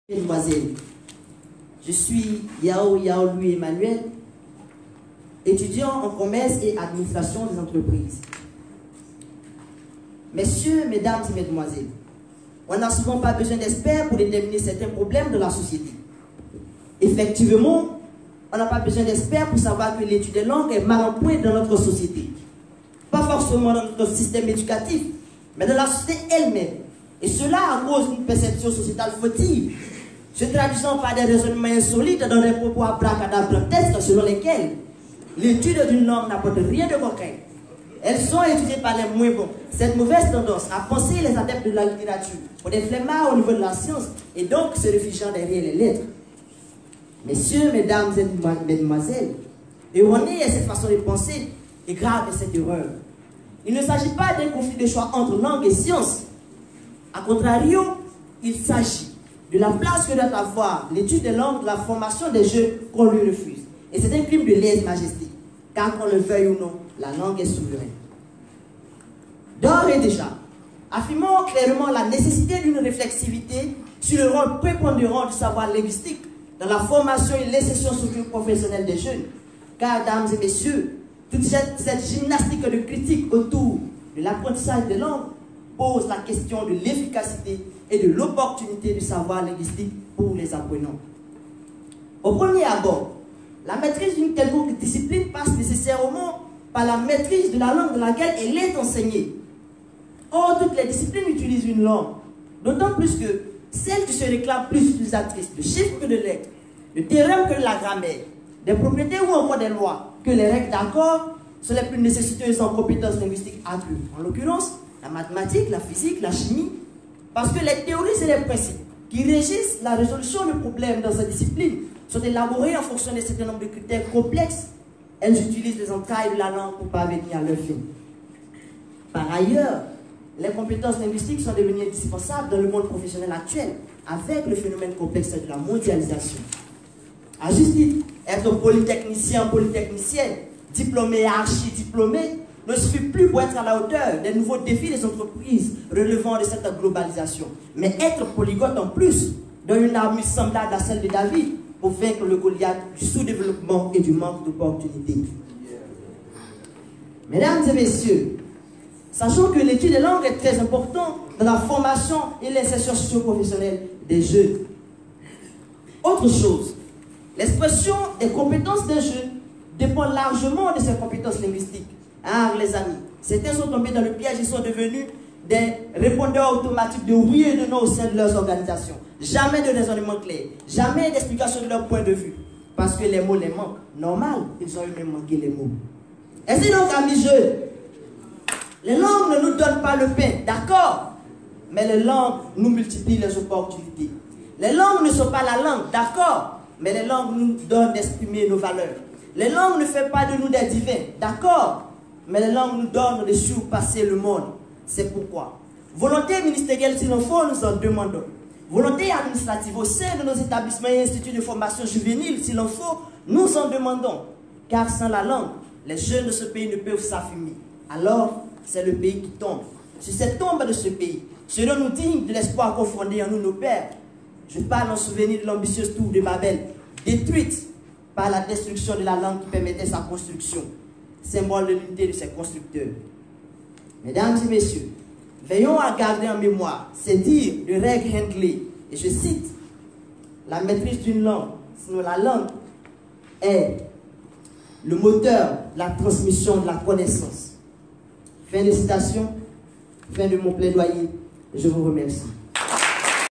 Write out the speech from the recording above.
Mesdemoiselles, je suis Yao Louis Emmanuel, étudiant en commerce et administration des entreprises. Messieurs, mesdames et mesdemoiselles, on n'a souvent pas besoin d'experts pour déterminer certains problèmes de la société. Effectivement, on n'a pas besoin d'experts pour savoir que l'étude des langues est mal en point dans notre société. Pas forcément dans notre système éducatif, mais dans la société elle-même. Et cela à cause d'une perception sociétale fautive, se traduisant par des raisonnements insolites dans des propos abracadabrantesques selon lesquels l'étude d'une langue n'apporte rien de concret. Elles sont étudiées par les moins bons. Cette mauvaise tendance à penser les adeptes de la littérature pour des flemmards au niveau de la science et donc se réfugiant derrière les lettres. Messieurs, mesdames et mesdemoiselles, erronée est cette façon de penser et grave est cette erreur. Il ne s'agit pas d'un conflit de choix entre langue et science. A contrario, il s'agit de la place que doit avoir l'étude des langues, de la formation des jeunes qu'on lui refuse. Et c'est un crime de lèse-majesté, car qu'on le veuille ou non, la langue est souveraine. D'ores et déjà, affirmons clairement la nécessité d'une réflexivité sur le rôle prépondérant du savoir linguistique dans la formation et l'insertion socio-professionnelle des jeunes. Car, dames et messieurs, toute cette gymnastique de critique autour de l'apprentissage des langues pose la question de l'efficacité et de l'opportunité du savoir linguistique pour les apprenants. Au premier abord, la maîtrise d'une quelconque discipline passe nécessairement par la maîtrise de la langue dans laquelle elle est enseignée. Or, toutes les disciplines utilisent une langue, d'autant plus que celles qui se réclament plus utilisatrices de chiffres que de lettres, de théorèmes que de la grammaire, des propriétés ou encore des lois que les règles d'accord sont les plus nécessiteuses en compétences linguistiques accrues. En l'occurrence, la mathématique, la physique, la chimie, parce que les théories et les principes qui régissent la résolution de problèmes dans cette discipline sont élaborés en fonction d'un certain nombre de critères complexes. Elles utilisent les entrailles de la langue pour parvenir à leur fin. Par ailleurs, les compétences linguistiques sont devenues indispensables dans le monde professionnel actuel, avec le phénomène complexe de la mondialisation. À juste titre, être polytechnicien, polytechnicienne, diplômé et archi-diplômé, ne suffit plus pour être à la hauteur des nouveaux défis des entreprises relevant de cette globalisation. Mais être polyglotte en plus donne une armure semblable à celle de David pour vaincre le Goliath du sous-développement et du manque d'opportunités. Mesdames et messieurs, sachant que l'étude des langues est très importante dans la formation et l'insertion socio-professionnelle des jeunes. Autre chose, l'expression des compétences des jeunes dépend largement de ses compétences linguistiques. Ah, les amis, certains sont tombés dans le piège, ils sont devenus des répondeurs automatiques de oui et de non au sein de leurs organisations. Jamais de raisonnement clair, jamais d'explication de leur point de vue. Parce que les mots les manquent. Normal, ils ont eux-mêmes manqué les mots. Ainsi donc, amis jeunes, les langues ne nous donnent pas le pain, d'accord? Mais les langues nous multiplient les opportunités. Les langues ne sont pas la langue, d'accord? Mais les langues nous donnent d'exprimer nos valeurs. Les langues ne font pas de nous des divins, d'accord? Mais les langues nous donnent de surpasser le monde. C'est pourquoi. Volonté ministérielle, s'il en faut, nous en demandons. Volonté administrative au sein de nos établissements et instituts de formation juvénile, s'il en faut, nous en demandons. Car sans la langue, les jeunes de ce pays ne peuvent s'affirmer. Alors, c'est le pays qui tombe. Sur cette tombe de ce pays, serons-nous dignes de l'espoir confondé en nous nos pères? Je parle en souvenir de l'ambitieuse tour de Babel, détruite par la destruction de la langue qui permettait sa construction, symbole de l'unité de ses constructeurs. Mesdames et messieurs, veillons à garder en mémoire ces dires de Reg Handley, et je cite, la maîtrise d'une langue, sinon la langue est le moteur de la transmission de la connaissance. Fin de citation, fin de mon plaidoyer, je vous remercie.